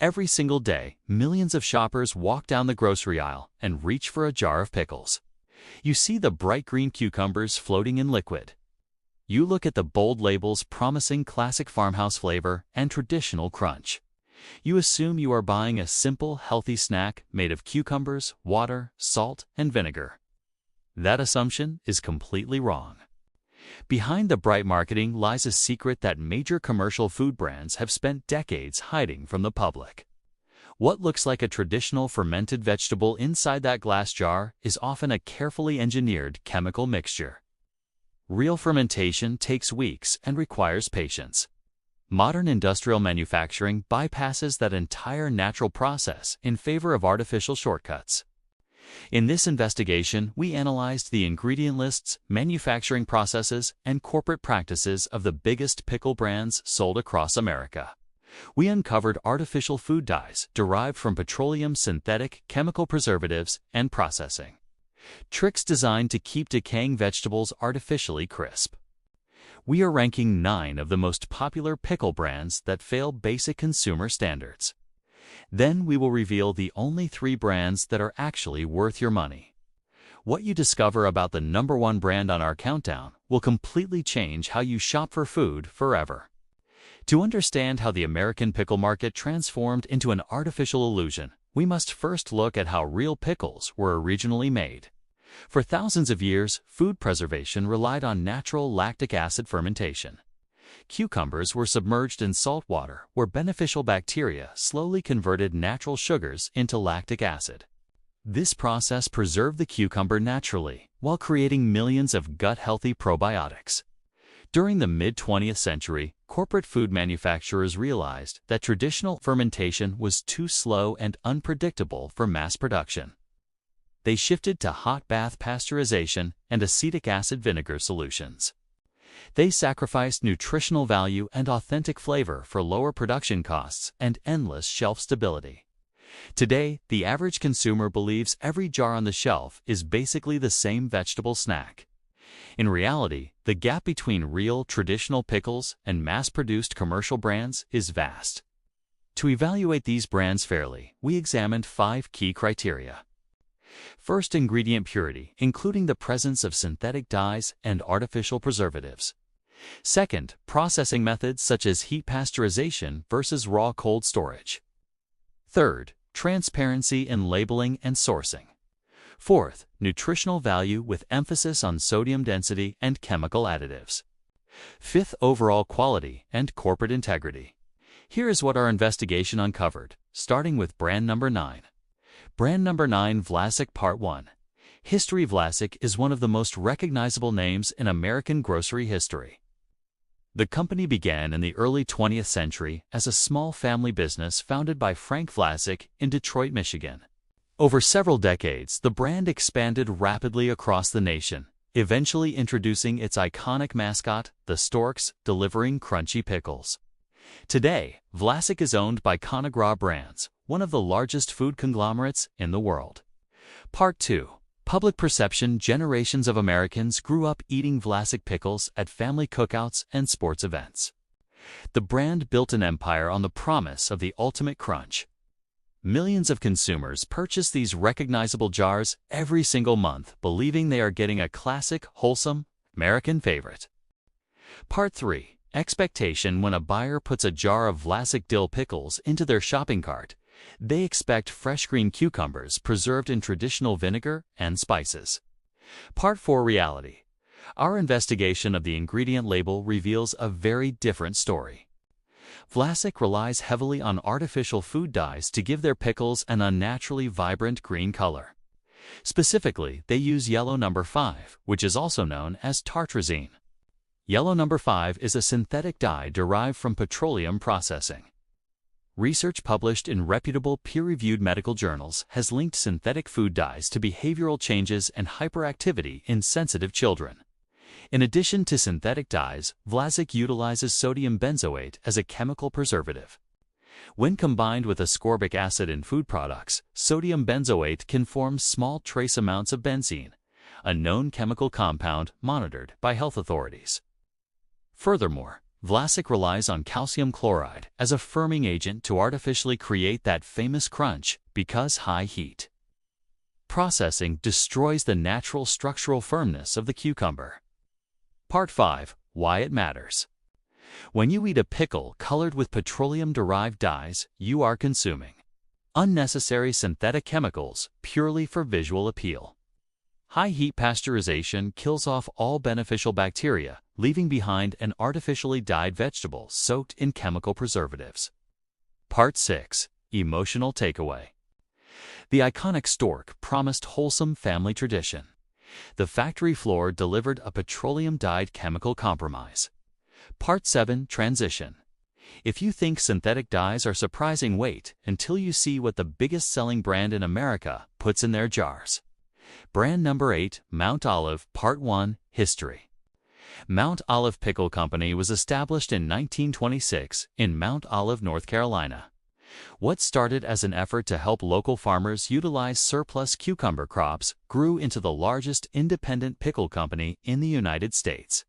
Every single day, millions of shoppers walk down the grocery aisle and reach for a jar of pickles. You see the bright green cucumbers floating in liquid. You look at the bold labels promising classic farmhouse flavor and traditional crunch. You assume you are buying a simple, healthy snack made of cucumbers, water, salt, and vinegar. That assumption is completely wrong. Behind the bright marketing lies a secret that major commercial food brands have spent decades hiding from the public. What looks like a traditional fermented vegetable inside that glass jar is often a carefully engineered chemical mixture. Real fermentation takes weeks and requires patience. Modern industrial manufacturing bypasses that entire natural process in favor of artificial shortcuts. In this investigation, we analyzed the ingredient lists, manufacturing processes, and corporate practices of the biggest pickle brands sold across America. We uncovered artificial food dyes derived from petroleum, synthetic, chemical preservatives, and processing. Tricks designed to keep decaying vegetables artificially crisp. We are ranking 9 of the most popular pickle brands that fail basic consumer standards. Then we will reveal the only 3 brands that are actually worth your money. What you discover about the #1 brand on our countdown will completely change how you shop for food forever. To understand how the American pickle market transformed into an artificial illusion, we must first look at how real pickles were originally made. For thousands of years, food preservation relied on natural lactic acid fermentation. Cucumbers were submerged in salt water where beneficial bacteria slowly converted natural sugars into lactic acid. This process preserved the cucumber naturally while creating millions of gut-healthy probiotics. During the mid-20th century, corporate food manufacturers realized that traditional fermentation was too slow and unpredictable for mass production. They shifted to hot bath pasteurization and acetic acid vinegar solutions. They sacrificed nutritional value and authentic flavor for lower production costs and endless shelf stability. Today, the average consumer believes every jar on the shelf is basically the same vegetable snack. In reality, the gap between real, traditional pickles and mass-produced commercial brands is vast. To evaluate these brands fairly, we examined 5 key criteria. First, ingredient purity, including the presence of synthetic dyes and artificial preservatives. Second, processing methods such as heat pasteurization versus raw cold storage. Third, transparency in labeling and sourcing. Fourth, nutritional value with emphasis on sodium density and chemical additives. Fifth, overall quality and corporate integrity. Here is what our investigation uncovered, starting with brand number 9. Brand number 9, Vlasic Part 1. History. Vlasic is one of the most recognizable names in American grocery history. The company began in the early 20th century as a small family business founded by Frank Vlasic in Detroit, Michigan. Over several decades, the brand expanded rapidly across the nation, eventually introducing its iconic mascot, the storks, delivering crunchy pickles. Today, Vlasic is owned by Conagra Brands, one of the largest food conglomerates in the world. Part 2. Public perception. Generations of Americans grew up eating Vlasic pickles at family cookouts and sports events. The brand built an empire on the promise of the ultimate crunch. Millions of consumers purchase these recognizable jars every single month, believing they are getting a classic, wholesome, American favorite. Part 3. Expectation. When a buyer puts a jar of Vlasic dill pickles into their shopping cart, they expect fresh green cucumbers preserved in traditional vinegar and spices. Part 4. Reality. Our investigation of the ingredient label reveals a very different story. Vlasic relies heavily on artificial food dyes to give their pickles an unnaturally vibrant green color. Specifically, they use yellow number 5, which is also known as tartrazine. Yellow number 5 is a synthetic dye derived from petroleum processing. Research published in reputable peer-reviewed medical journals has linked synthetic food dyes to behavioral changes and hyperactivity in sensitive children. In addition to synthetic dyes, Vlasic utilizes sodium benzoate as a chemical preservative. When combined with ascorbic acid in food products, sodium benzoate can form small trace amounts of benzene, a known chemical compound monitored by health authorities. Furthermore, Vlasic relies on calcium chloride as a firming agent to artificially create that famous crunch because high heat processing destroys the natural structural firmness of the cucumber. Part 5. Why it matters. When you eat a pickle colored with petroleum-derived dyes, you are consuming unnecessary synthetic chemicals purely for visual appeal. High-heat pasteurization kills off all beneficial bacteria, leaving behind an artificially dyed vegetable soaked in chemical preservatives. Part 6. Emotional takeaway. The iconic stork promised wholesome family tradition. The factory floor delivered a petroleum-dyed chemical compromise. Part 7. Transition. If you think synthetic dyes are surprising, wait until you see what the biggest selling brand in America puts in their jars. Brand number 8, Mount Olive. Part 1. History. Mount Olive Pickle Company was established in 1926 in Mount Olive, North Carolina. What started as an effort to help local farmers utilize surplus cucumber crops grew into the largest independent pickle company in the United States.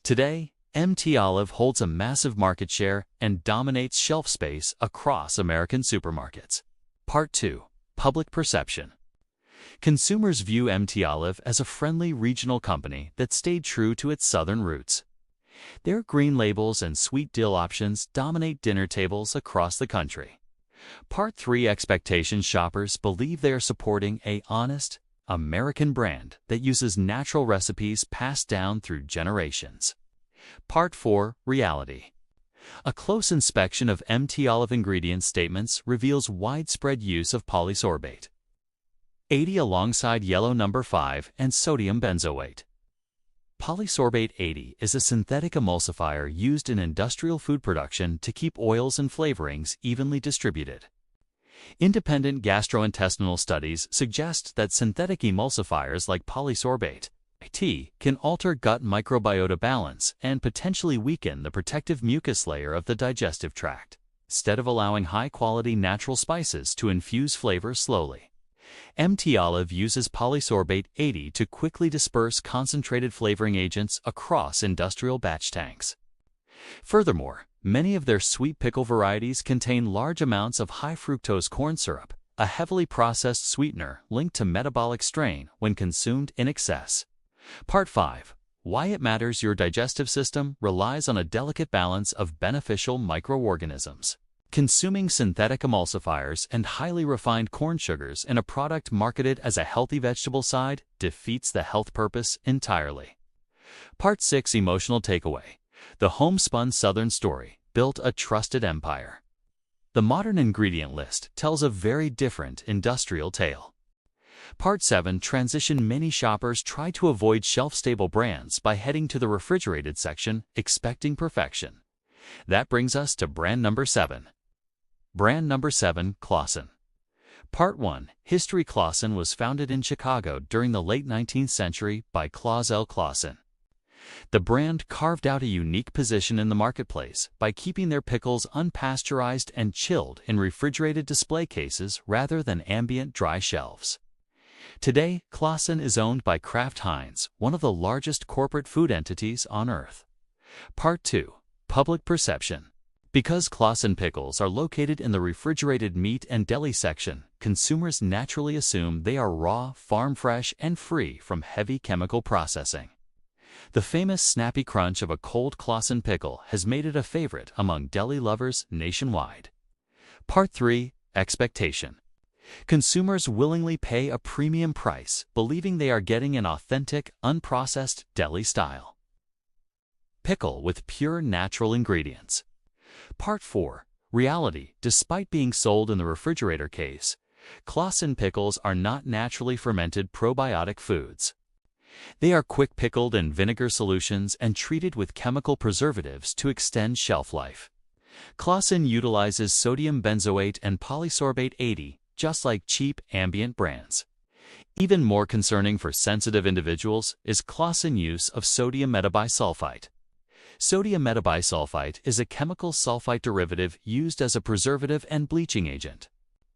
Today, MT Olive holds a massive market share and dominates shelf space across American supermarkets. Part 2. Public perception. Consumers view MT Olive as a friendly regional company that stayed true to its southern roots. Their green labels and sweet dill options dominate dinner tables across the country. Part 3. Expectation. Shoppers believe they are supporting an honest, American brand that uses natural recipes passed down through generations. Part 4. Reality. A close inspection of MT Olive ingredient statements reveals widespread use of polysorbate 80 alongside yellow number 5 and sodium benzoate. Polysorbate 80 is a synthetic emulsifier used in industrial food production to keep oils and flavorings evenly distributed. Independent gastrointestinal studies suggest that synthetic emulsifiers like polysorbate 80 can alter gut microbiota balance and potentially weaken the protective mucus layer of the digestive tract, instead of allowing high-quality natural spices to infuse flavor slowly. MT Olive uses polysorbate 80 to quickly disperse concentrated flavoring agents across industrial batch tanks. Furthermore, many of their sweet pickle varieties contain large amounts of high-fructose corn syrup, a heavily processed sweetener linked to metabolic strain when consumed in excess. Part 5. Why it matters. Your digestive system relies on a delicate balance of beneficial microorganisms. Consuming synthetic emulsifiers and highly refined corn sugars in a product marketed as a healthy vegetable side defeats the health purpose entirely. Part 6. Emotional takeaway. The homespun Southern story built a trusted empire. The modern ingredient list tells a very different industrial tale. Part 7. Transition. Many shoppers try to avoid shelf-stable brands by heading to the refrigerated section expecting perfection. That brings us to brand number 7. Brand number 7. Claussen. Part 1. History. Claussen was founded in Chicago during the late 19th century by Claus L. Claussen. The brand carved out a unique position in the marketplace by keeping their pickles unpasteurized and chilled in refrigerated display cases rather than ambient dry shelves. Today, Claussen is owned by Kraft Heinz, one of the largest corporate food entities on Earth. Part 2. Public perception. Because Claussen pickles are located in the refrigerated meat and deli section, consumers naturally assume they are raw, farm-fresh, and free from heavy chemical processing. The famous snappy crunch of a cold Claussen pickle has made it a favorite among deli lovers nationwide. Part 3. Expectation. Consumers willingly pay a premium price, believing they are getting an authentic, unprocessed deli style pickle with pure natural ingredients. Part 4. Reality. Despite being sold in the refrigerator case, Claussen pickles are not naturally fermented probiotic foods. They are quick pickled in vinegar solutions and treated with chemical preservatives to extend shelf life. Claussen utilizes sodium benzoate and polysorbate 80, just like cheap ambient brands. Even more concerning for sensitive individuals is Claussen use of sodium metabisulfite. Sodium metabisulfite is a chemical sulfite derivative used as a preservative and bleaching agent.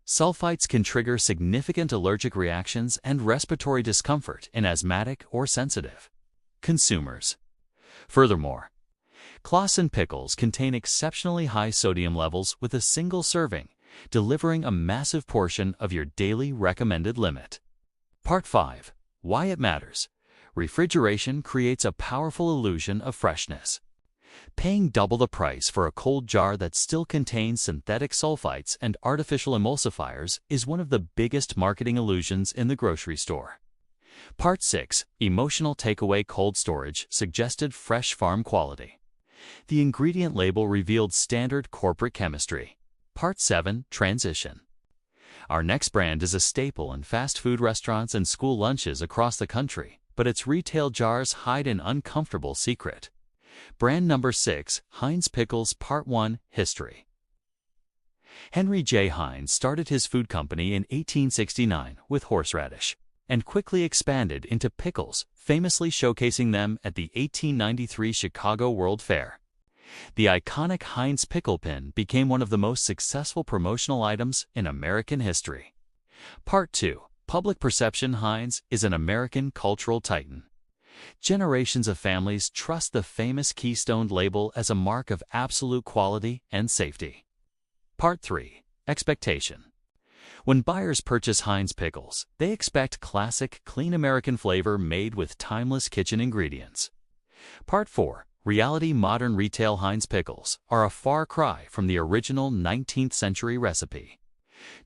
Sulfites can trigger significant allergic reactions and respiratory discomfort in asthmatic or sensitive consumers. Furthermore, Claussen pickles contain exceptionally high sodium levels with a single serving, delivering a massive portion of your daily recommended limit. Part 5. Why it matters. Refrigeration creates a powerful illusion of freshness. Paying double the price for a cold jar that still contains synthetic sulfites and artificial emulsifiers is one of the biggest marketing illusions in the grocery store. Part 6. Emotional takeaway cold storage suggested fresh farm quality. The ingredient label revealed standard corporate chemistry. Part 7. Transition. Our next brand is a staple in fast food restaurants and school lunches across the country, but its retail jars hide an uncomfortable secret. Brand number 6, Heinz Pickles. Part 1. History. Henry J. Heinz started his food company in 1869 with horseradish, and quickly expanded into pickles, famously showcasing them at the 1893 Chicago World Fair. The iconic Heinz pickle pin became one of the most successful promotional items in American history. Part 2. Public perception. Heinz is an American cultural titan. Generations of families trust the famous Keystone label as a mark of absolute quality and safety. Part 3. Expectation. When buyers purchase Heinz pickles, they expect classic, clean American flavor made with timeless kitchen ingredients. Part 4. Reality. Modern retail Heinz pickles are a far cry from the original 19th century recipe.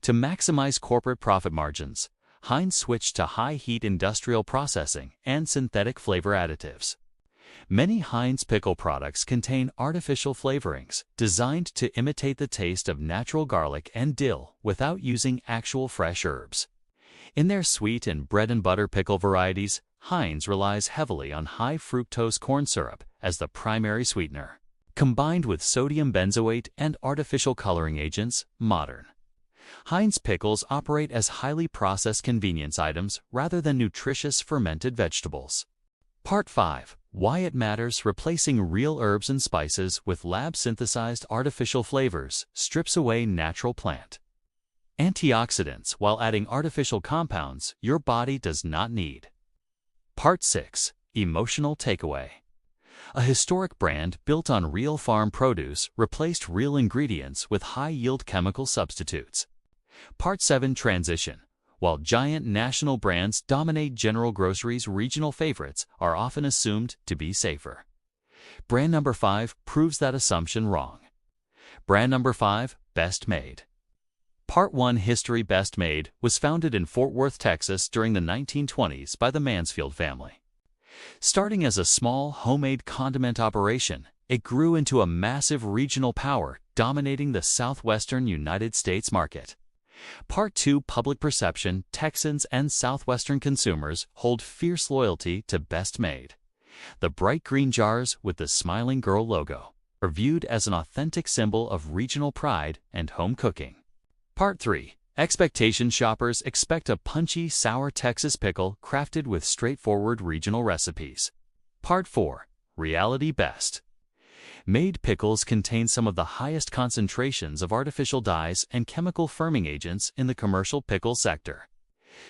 To maximize corporate profit margins, Heinz switched to high-heat industrial processing and synthetic flavor additives. Many Heinz pickle products contain artificial flavorings designed to imitate the taste of natural garlic and dill without using actual fresh herbs. In their sweet and bread and butter pickle varieties, Heinz relies heavily on high-fructose corn syrup as the primary sweetener, combined with sodium benzoate and artificial coloring agents. Modern Heinz pickles operate as highly processed convenience items rather than nutritious fermented vegetables. Part 5. Why it matters. Replacing real herbs and spices with lab-synthesized artificial flavors strips away natural plant antioxidants while adding artificial compounds your body does not need. Part 6. Emotional takeaway. A historic brand built on real farm produce replaced real ingredients with high-yield chemical substitutes. Part 7. Transition. While giant national brands dominate general groceries, regional favorites are often assumed to be safer. Brand number 5 proves that assumption wrong. Brand number 5, Best Made. Part 1. History. Best Made was founded in Fort Worth, Texas during the 1920s by the Mansfield family. Starting as a small homemade condiment operation, it grew into a massive regional power dominating the southwestern United States market. Part 2. Public perception. Texans and southwestern consumers hold fierce loyalty to Best Made. The bright green jars with the smiling girl logo are viewed as an authentic symbol of regional pride and home cooking. Part 3. Expectation. Shoppers expect a punchy, sour Texas pickle crafted with straightforward regional recipes. Part 4. Reality. Best Made pickles contain some of the highest concentrations of artificial dyes and chemical firming agents in the commercial pickle sector.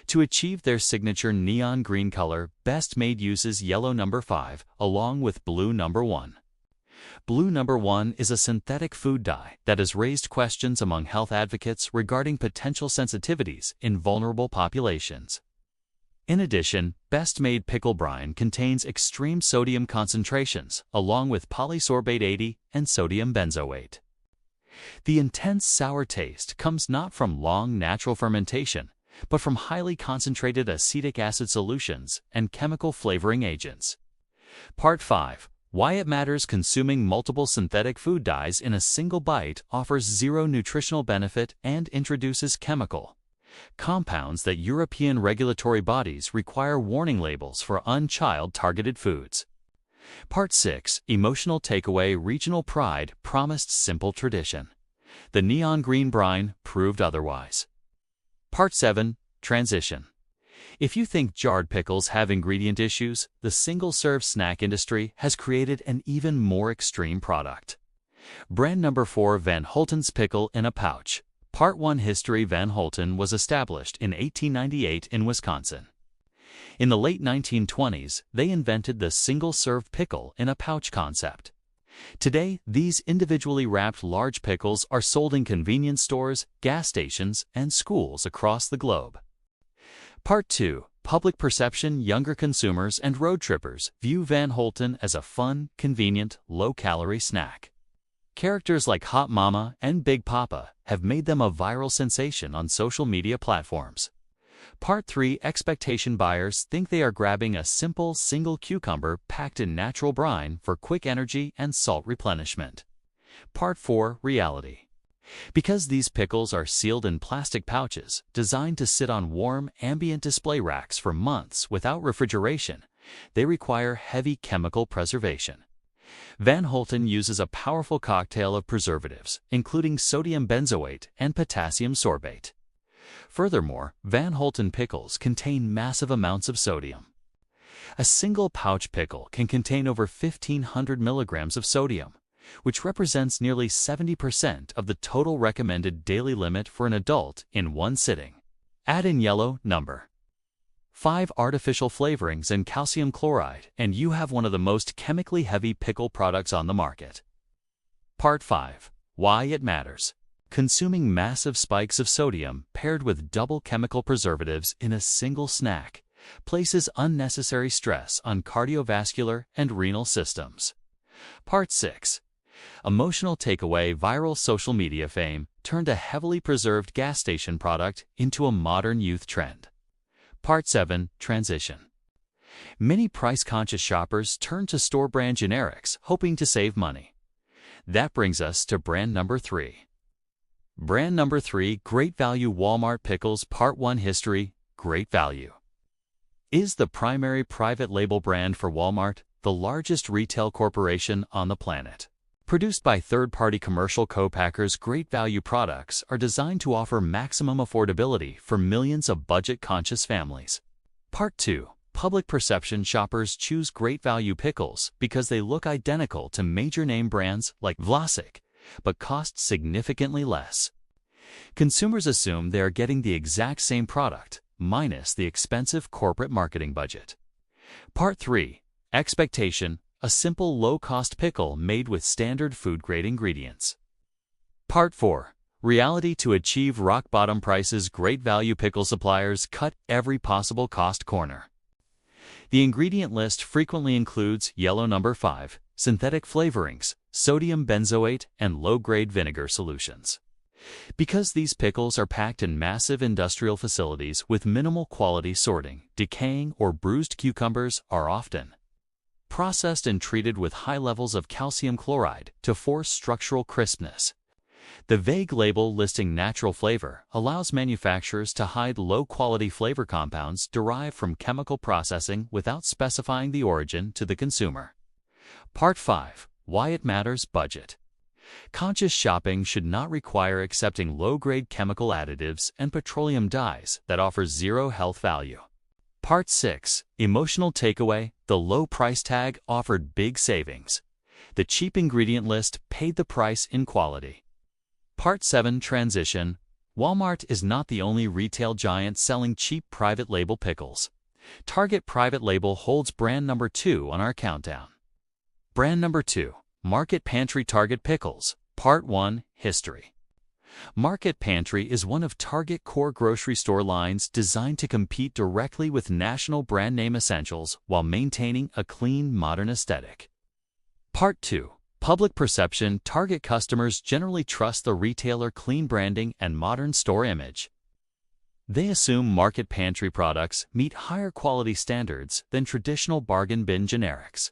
To achieve their signature neon green color, Best Made uses yellow number 5 along with blue number 1. Blue number 1 is a synthetic food dye that has raised questions among health advocates regarding potential sensitivities in vulnerable populations. In addition, Best Made pickle brine contains extreme sodium concentrations along with polysorbate 80 and sodium benzoate. The intense sour taste comes not from long natural fermentation, but from highly concentrated acetic acid solutions and chemical flavoring agents. Part 5. Why it matters. Consuming multiple synthetic food dyes in a single bite offers zero nutritional benefit and introduces chemical compounds that European regulatory bodies require warning labels for unchild-targeted foods. Part 6. Emotional takeaway. Regional pride promised simple tradition. The neon green brine proved otherwise. Part 7. Transition. If you think jarred pickles have ingredient issues, the single-serve snack industry has created an even more extreme product. Brand number 4. Van Holten's Pickle in a Pouch. Part 1. History. Van Holten was established in 1898 in Wisconsin. In the late 1920s, they invented the single-serve pickle in a pouch concept. Today, these individually wrapped large pickles are sold in convenience stores, gas stations, and schools across the globe. Part 2. Public perception. Younger consumers and road trippers view Van Holten as a fun, convenient, low-calorie snack. Characters like Hot Mama and Big Papa have made them a viral sensation on social media platforms. Part 3. Expectation. Buyers think they are grabbing a simple, single cucumber packed in natural brine for quick energy and salt replenishment. Part 4. Reality. Because these pickles are sealed in plastic pouches designed to sit on warm, ambient display racks for months without refrigeration, they require heavy chemical preservation. Van Holten uses a powerful cocktail of preservatives, including sodium benzoate and potassium sorbate. Furthermore, Van Holten pickles contain massive amounts of sodium. A single pouch pickle can contain over 1,500 milligrams of sodium, which represents nearly 70% of the total recommended daily limit for an adult in one sitting. Add in yellow number 5 artificial flavorings and calcium chloride, and you have one of the most chemically heavy pickle products on the market. Part 5. Why it matters. Consuming massive spikes of sodium paired with double chemical preservatives in a single snack places unnecessary stress on cardiovascular and renal systems. Part 6. Emotional takeaway. Viral social media fame turned a heavily preserved gas station product into a modern youth trend. Part 7. Transition. Many price-conscious shoppers turn to store-brand generics, hoping to save money. That brings us to brand number 3. Brand number 3. Great Value. Walmart Pickles. Part 1. History. Great Value is the primary private label brand for Walmart, the largest retail corporation on the planet. Produced by third-party commercial co-packers, Great Value products are designed to offer maximum affordability for millions of budget-conscious families. Part 2. Public perception. Shoppers choose Great Value pickles because they look identical to major name brands like Vlasic, but cost significantly less. Consumers assume they are getting the exact same product, minus the expensive corporate marketing budget. Part 3. Expectation. A simple, low-cost pickle made with standard food-grade ingredients. Part 4. Reality. To achieve rock-bottom prices, Great Value pickle suppliers cut every possible cost corner. The ingredient list frequently includes yellow number 5, synthetic flavorings, sodium benzoate, and low-grade vinegar solutions. Because these pickles are packed in massive industrial facilities with minimal quality sorting, decaying or bruised cucumbers are often processed and treated with high levels of calcium chloride to force structural crispness. The vague label listing natural flavor allows manufacturers to hide low-quality flavor compounds derived from chemical processing without specifying the origin to the consumer. Part 5. Why it matters. Budget. Conscious shopping should not require accepting low-grade chemical additives and petroleum dyes that offer zero health value. Part 6. Emotional takeaway. The low price tag offered big savings. The cheap ingredient list paid the price in quality. Part 7. Transition. Walmart is not the only retail giant selling cheap private label pickles. Target private label holds brand number 2 on our countdown. Brand number 2. Market Pantry. Target Pickles. Part 1. History. Market Pantry is one of Target core grocery store lines designed to compete directly with national brand name essentials while maintaining a clean, modern aesthetic. Part 2. Public perception. Target customers generally trust the retailer clean branding and modern store image. They assume Market Pantry products meet higher quality standards than traditional bargain bin generics.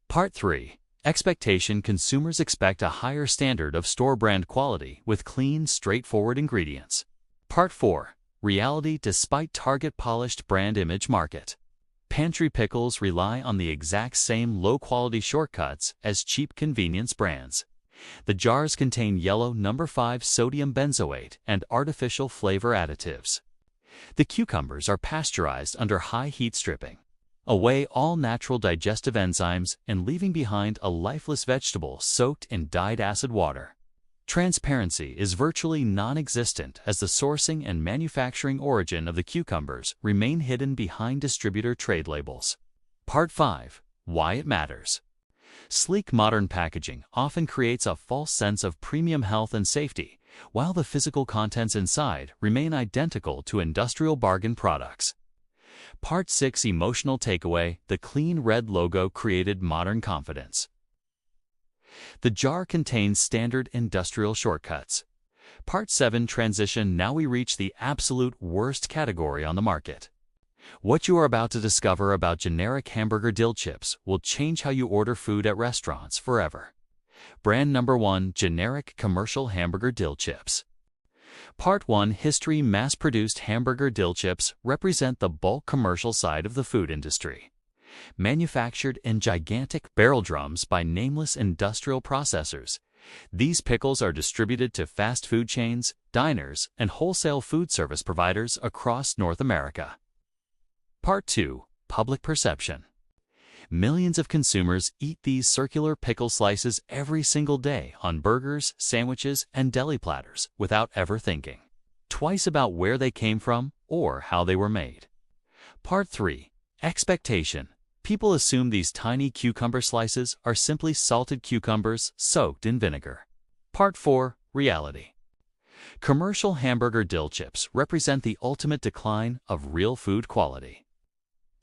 Part 3. Expectation. Consumers expect a higher standard of store brand quality with clean, straightforward ingredients. Part 4. Reality. Despite Target polished brand image, Market Pantry pickles rely on the exact same low-quality shortcuts as cheap convenience brands. The jars contain yellow number 5 sodium benzoate and artificial flavor additives. The cucumbers are pasteurized under high heat, stripping away all natural digestive enzymes and leaving behind a lifeless vegetable soaked in dyed acid water. Transparency is virtually non-existent as the sourcing and manufacturing origin of the cucumbers remain hidden behind distributor trade labels. Part 5. Why it matters. Sleek modern packaging often creates a false sense of premium health and safety, while the physical contents inside remain identical to industrial bargain products. Part 6 Emotional Takeaway: The clean red logo created modern confidence. The jar contains standard industrial shortcuts. Part 7 Transition: Now we reach the absolute worst category on the market. What you are about to discover about generic hamburger dill chips will change how you order food at restaurants forever. Brand number 1: Generic commercial hamburger dill chips. Part 1 History: Mass-produced hamburger dill chips represent the bulk commercial side of the food industry. Manufactured in gigantic barrel drums by nameless industrial processors, these pickles are distributed to fast food chains, diners, and wholesale food service providers across North America. Part 2 Public Perception. Millions of consumers eat these circular pickle slices every single day on burgers, sandwiches, and deli platters without ever thinking twice about where they came from or how they were made. Part 3 Expectation. People assume these tiny cucumber slices are simply salted cucumbers soaked in vinegar. Part 4 Reality. Commercial hamburger dill chips represent the ultimate decline of real food quality.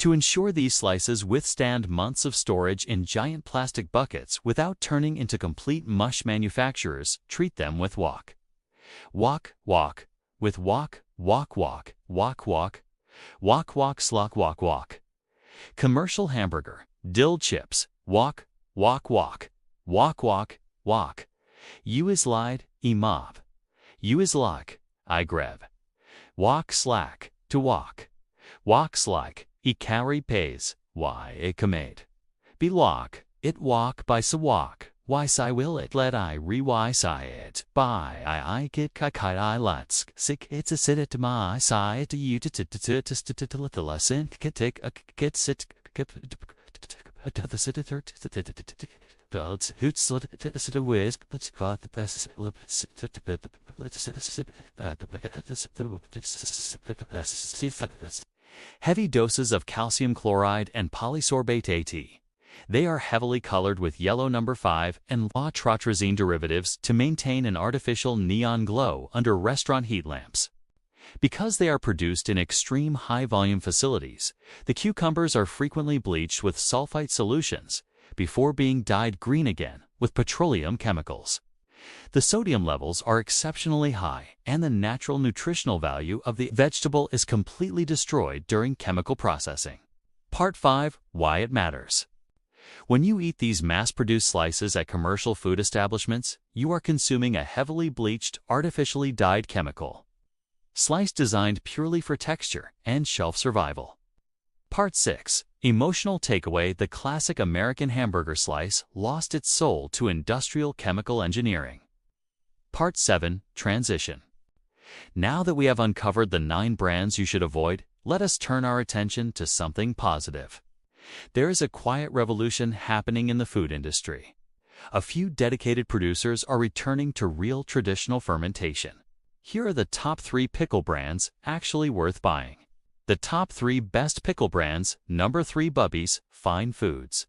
To ensure these slices withstand months of storage in giant plastic buckets without turning into complete mush, manufacturers treat them with wok. Wok, wok, with wok, wok, wok, wok, wok, wok, wok, slok, wok, wok. Commercial hamburger dill chips, wok, wok, wok, wok, wok, wok. You is lied, e mob. You is like, I grab. Wok slack, to walk. Wok slack, e carry pays, why it commade. Be lock, it walk by sa walk, why si will it let I re-why si it, by I get kai I let's, sick it's a sit it my si it you to let the lesson get sit the sit Belts hoots sit a whiz, let's got the best heavy doses of calcium chloride and polysorbate AT. They are heavily colored with yellow number 5 and la-tratrazine derivatives to maintain an artificial neon glow under restaurant heat lamps. Because they are produced in extreme high-volume facilities, the cucumbers are frequently bleached with sulfite solutions before being dyed green again with petroleum chemicals. The sodium levels are exceptionally high, and the natural nutritional value of the vegetable is completely destroyed during chemical processing. Part 5 Why it matters. When you eat these mass-produced slices at commercial food establishments, you are consuming a heavily bleached, artificially dyed chemical. Slice designed purely for texture and shelf survival. Part 6 Emotional Takeaway: The classic American hamburger slice lost its soul to industrial chemical engineering. Part 7 Transition. Now that we have uncovered the 9 brands you should avoid, let us turn our attention to something positive. There is a quiet revolution happening in the food industry. A few dedicated producers are returning to real traditional fermentation. Here are the top 3 pickle brands actually worth buying. The top 3 best pickle brands. Number 3 Bubby's Fine Foods.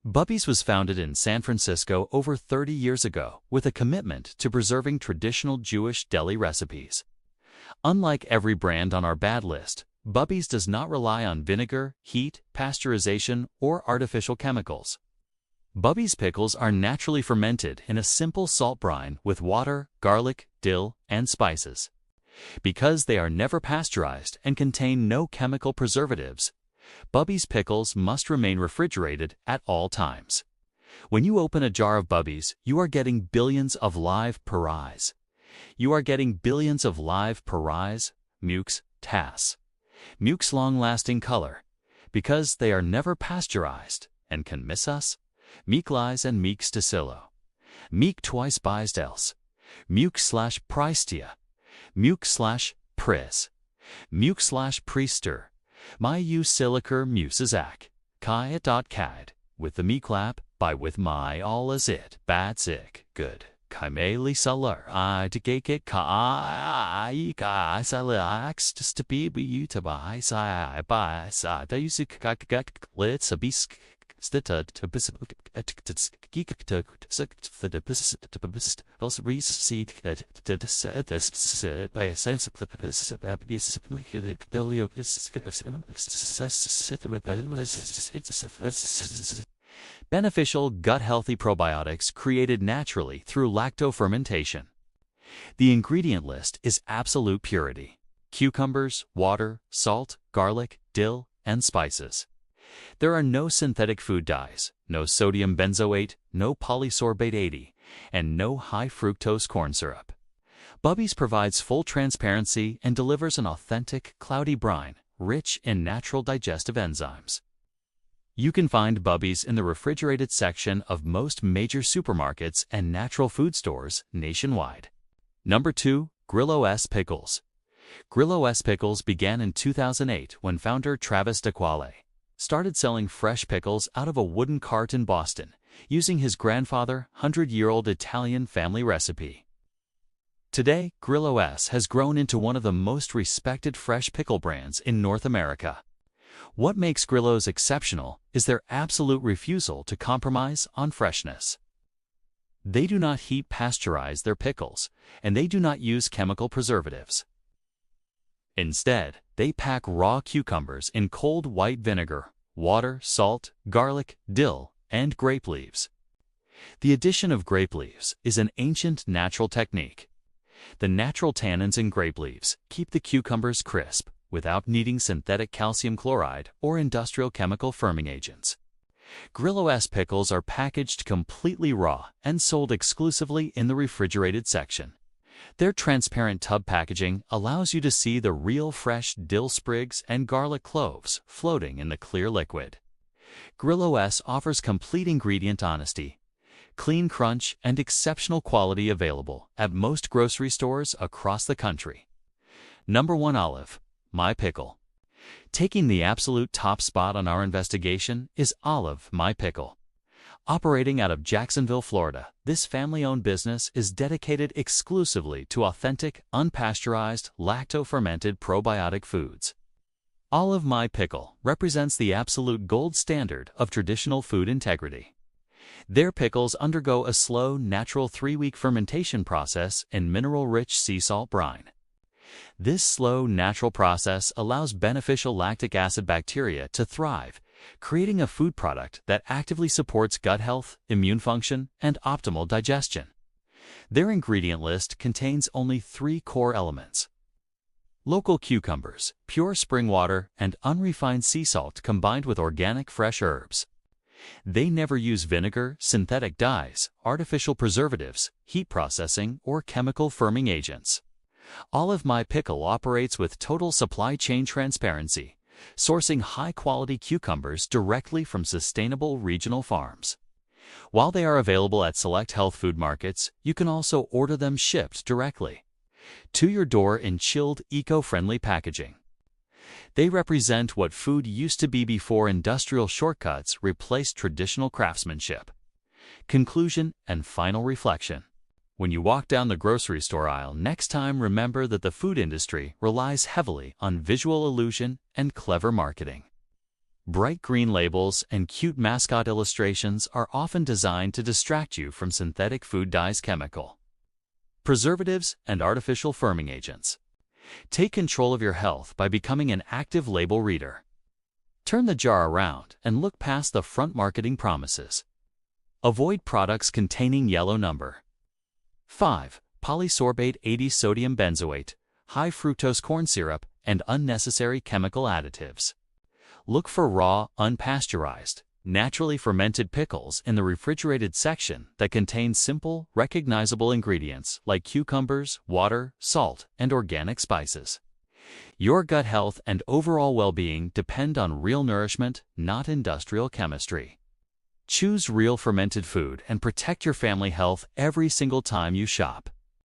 Bubby's was founded in San Francisco over 30 years ago with a commitment to preserving traditional Jewish deli recipes. Unlike every brand on our bad list, Bubby's does not rely on vinegar, heat, pasteurization, or artificial chemicals. Bubby's pickles are naturally fermented in a simple salt brine with water, garlic, dill, and spices. Because they are never pasteurized and contain no chemical preservatives, Bubby's pickles must remain refrigerated at all times. When you open a jar of Bubby's, you are getting billions of live pies. You are getting billions of live pies, mukes, tas. Mukes long-lasting color, because they are never pasteurized and can miss us. Meek lies and meeks decillo. Meek twice buys else. Muke/pristia. Muke/pris. Muke/priester. My u silicer musizak. Kai.cad. With the me clap, by with my all is it. Bad sick, good. Kaimeli salar I to gake it ka I salax to be you to buy si by sa da you got lit's a beast Beneficial gut-healthy probiotics created naturally through lactofermentation. The ingredient list is absolute purity: cucumbers, water, salt, garlic, dill, and spices. There are no synthetic food dyes, no sodium benzoate, no polysorbate 80, and no high fructose corn syrup. Bubby's provides full transparency and delivers an authentic, cloudy brine, rich in natural digestive enzymes. You can find Bubby's in the refrigerated section of most major supermarkets and natural food stores nationwide. Number 2. Grillo S. Pickles. Grillo S. Pickles began in 2008 when founder Travis DeQuale started selling fresh pickles out of a wooden cart in Boston, using his grandfather's 100-year-old Italian family recipe. Today, Grillo S. has grown into one of the most respected fresh pickle brands in North America. What makes Grillo's exceptional is their absolute refusal to compromise on freshness. They do not heat pasteurize their pickles, and they do not use chemical preservatives. Instead, they pack raw cucumbers in cold white vinegar, water, salt, garlic, dill, and grape leaves. The addition of grape leaves is an ancient natural technique. The natural tannins in grape leaves keep the cucumbers crisp without needing synthetic calcium chloride or industrial chemical firming agents. Grillo S. pickles are packaged completely raw and sold exclusively in the refrigerated section. Their transparent tub packaging allows you to see the real fresh dill sprigs and garlic cloves floating in the clear liquid. Grillo S. offers complete ingredient honesty, clean crunch, and exceptional quality available at most grocery stores across the country. Number 1. Olive, My Pickle. Taking the absolute top spot on our investigation is Olive, My Pickle. Operating out of Jacksonville, Florida, this family-owned business is dedicated exclusively to authentic, unpasteurized, lacto-fermented probiotic foods. Olive My Pickle represents the absolute gold standard of traditional food integrity. Their pickles undergo a slow, natural 3-week fermentation process in mineral-rich sea salt brine. This slow, natural process allows beneficial lactic acid bacteria to thrive, creating a food product that actively supports gut health, immune function, and optimal digestion. Their ingredient list contains only 3 core elements: local cucumbers, pure spring water, and unrefined sea salt combined with organic fresh herbs. They never use vinegar, synthetic dyes, artificial preservatives, heat processing, or chemical firming agents. Olive My Pickle operates with total supply chain transparency, sourcing high-quality cucumbers directly from sustainable regional farms. While they are available at select health food markets, you can also order them shipped directly to your door in chilled, eco-friendly packaging. They represent what food used to be before industrial shortcuts replaced traditional craftsmanship. Conclusion and final reflection. When you walk down the grocery store aisle next time, remember that the food industry relies heavily on visual illusion and clever marketing. Bright green labels and cute mascot illustrations are often designed to distract you from synthetic food dyes, chemical preservatives, and artificial firming agents. Take control of your health by becoming an active label reader. Turn the jar around and look past the front marketing promises. Avoid products containing yellow number 5. Polysorbate 80 sodium benzoate, high fructose corn syrup, and unnecessary chemical additives. Look for raw, unpasteurized, naturally fermented pickles in the refrigerated section that contain simple, recognizable ingredients like cucumbers, water, salt, and organic spices. Your gut health and overall well-being depend on real nourishment, not industrial chemistry. Choose real fermented food and protect your family health every single time you shop.